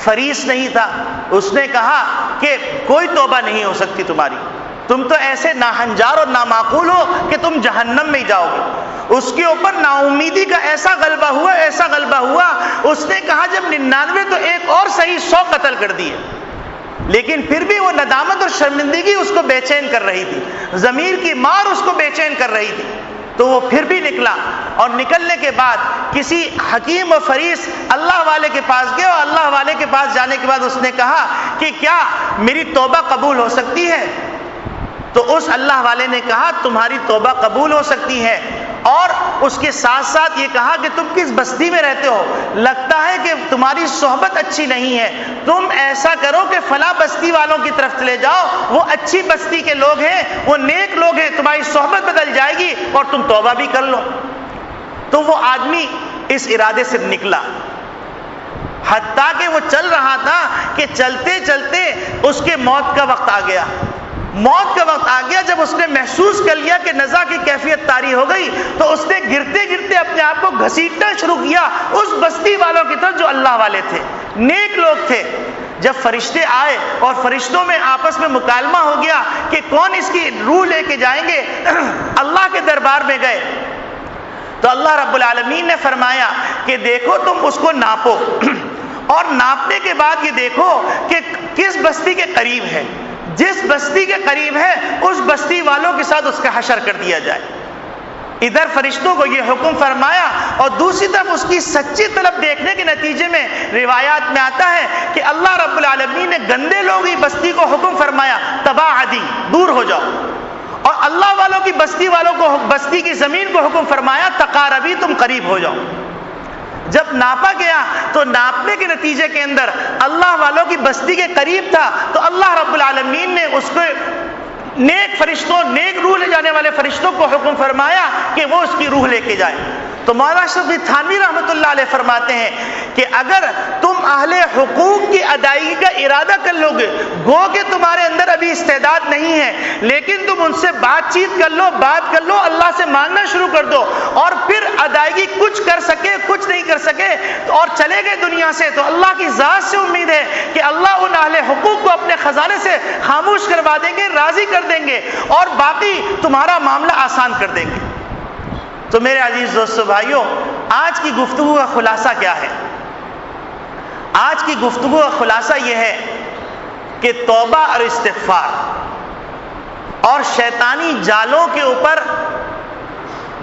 فریس نہیں تھا۔ اس نے کہا کہ کوئی توبہ نہیں ہو سکتی تمہاری، تم تو ایسے ناہنجار اور نامعقول ہو کہ تم جہنم میں ہی جاؤ گے۔ اس کے اوپر نا امیدی کا ایسا غلبہ ہوا، ایسا غلبہ ہوا، اس نے کہا جب 99 تو ایک اور صحیح 100 قتل کر دیے، لیکن پھر بھی وہ ندامت اور شرمندگی اس کو بے چین کر رہی تھی، ضمیر کی مار اس کو بے چین کر رہی تھی۔ تو وہ پھر بھی نکلا، اور نکلنے کے بعد کسی حکیم و فریس اللہ والے کے پاس گیا، اور اللہ والے کے پاس جانے کے بعد اس نے کہا کہ کیا میری توبہ قبول ہو سکتی ہے؟ تو اس اللہ والے نے کہا تمہاری توبہ قبول ہو سکتی ہے، اور اس کے ساتھ ساتھ یہ کہا کہ تم کس بستی میں رہتے ہو، لگتا ہے کہ تمہاری صحبت اچھی نہیں ہے، تم ایسا کرو کہ فلاں بستی والوں کی طرف چلے جاؤ، وہ اچھی بستی کے لوگ ہیں، وہ نیک لوگ ہیں، تمہاری صحبت بدل جائے گی اور تم توبہ بھی کر لو۔ تو وہ آدمی اس ارادے سے نکلا، حتیٰ کہ وہ چل رہا تھا کہ چلتے چلتے اس کے موت کا وقت آ گیا۔ موت کا وقت آ گیا، جب اس نے محسوس کر لیا کہ نزا کی کیفیت طاری ہو گئی تو اس نے گرتے گرتے اپنے آپ کو گھسیٹنا شروع کیا اس بستی والوں کی طرف جو اللہ والے تھے، نیک لوگ تھے۔ جب فرشتے آئے اور فرشتوں میں آپس میں مکالمہ ہو گیا کہ کون اس کی روح لے کے جائیں گے، اللہ کے دربار میں گئے تو اللہ رب العالمین نے فرمایا کہ دیکھو تم اس کو ناپو، اور ناپنے کے بعد یہ دیکھو کہ کس بستی کے قریب ہے، جس بستی کے قریب ہے اس بستی والوں کے ساتھ اس کا حشر کر دیا جائے۔ ادھر فرشتوں کو یہ حکم فرمایا اور دوسری طرف اس کی سچی طلب دیکھنے کے نتیجے میں روایات میں آتا ہے کہ اللہ رب العالمین نے گندے لوگوں کی بستی کو حکم فرمایا تباعدی، دور ہو جاؤ، اور اللہ والوں کی بستی کی زمین کو حکم فرمایا تقاربی، تم قریب ہو جاؤ۔ جب ناپا گیا تو ناپنے کے نتیجے کے اندر اللہ والوں کی بستی کے قریب تھا، تو اللہ رب العالمین نے اس کو نیک فرشتوں، نیک روح لے جانے والے فرشتوں کو حکم فرمایا کہ وہ اس کی روح لے کے جائے۔ تو مولانا اشرف تھانوی رحمۃ اللہ علیہ فرماتے ہیں کہ اگر تم اہل حقوق کی ادائیگی کا ارادہ کر لو گے، گو کہ تمہارے اندر ابھی استعداد نہیں ہے، لیکن تم ان سے بات چیت کر لو، بات کر لو، اللہ سے مانگنا شروع کر دو، اور پھر ادائیگی کچھ کر سکے کچھ نہیں کر سکے اور چلے گئے دنیا سے، تو اللہ کی ذات سے امید ہے کہ اللہ ان اہل حقوق کو اپنے خزانے سے خاموش کروا دیں گے، راضی کر دیں گے، اور باقی تمہارا معاملہ آسان کر دیں گے۔ تو میرے عزیز دوستو بھائیوں، آج کی گفتگو کا خلاصہ کیا ہے؟ آج کی گفتگو کا خلاصہ یہ ہے کہ توبہ اور استغفار اور شیطانی جالوں کے اوپر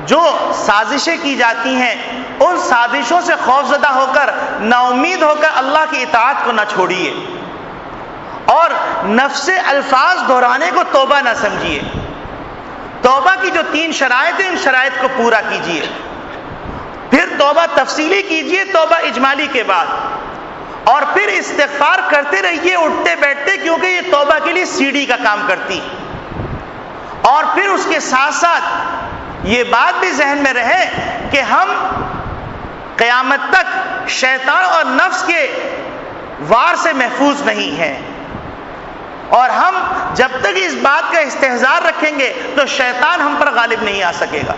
جو سازشیں کی جاتی ہیں، ان سازشوں سے خوفزدہ ہو کر، نا امید ہو کر اللہ کی اطاعت کو نہ چھوڑیے، اور نفس الفاظ دہرانے کو توبہ نہ سمجھیے۔ توبہ کی جو 3 شرائط ہیں، ان شرائط کو پورا کیجیے، پھر توبہ تفصیلی کیجیے توبہ اجمالی کے بعد، اور پھر استغفار کرتے رہیے اٹھتے بیٹھتے، کیونکہ یہ توبہ کے لیے سیڑھی کا کام کرتی۔ اور پھر اس کے ساتھ ساتھ یہ بات بھی ذہن میں رہے کہ ہم قیامت تک شیطان اور نفس کے وار سے محفوظ نہیں ہیں، اور ہم جب تک اس بات کا استحضار رکھیں گے تو شیطان ہم پر غالب نہیں آ سکے گا۔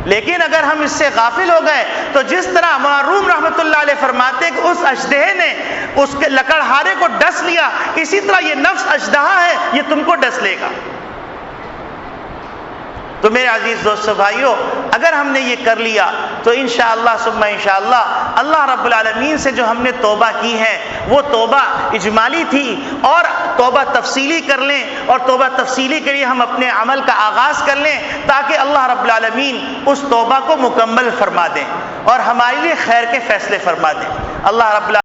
لیکن اگر ہم اس سے غافل ہو گئے تو جس طرح معروم رحمۃ اللہ علیہ فرماتے ہیں کہ اس اژدہے نے اس کے لکڑہارے کو ڈس لیا، اسی طرح یہ نفس اژدہا ہے، یہ تم کو ڈس لے گا۔ تو میرے عزیز دوستو بھائیوں، اگر ہم نے یہ کر لیا تو انشاءاللہ ثم انشاءاللہ اللہ رب العالمین سے جو ہم نے توبہ کی ہے وہ توبہ اجمالی تھی، اور توبہ تفصیلی کر لیں، اور توبہ تفصیلی کے لیے ہم اپنے عمل کا آغاز کر لیں، تاکہ اللہ رب العالمین اس توبہ کو مکمل فرما دیں اور ہمارے لیے خیر کے فیصلے فرما دیں۔ اللہ رب العالمین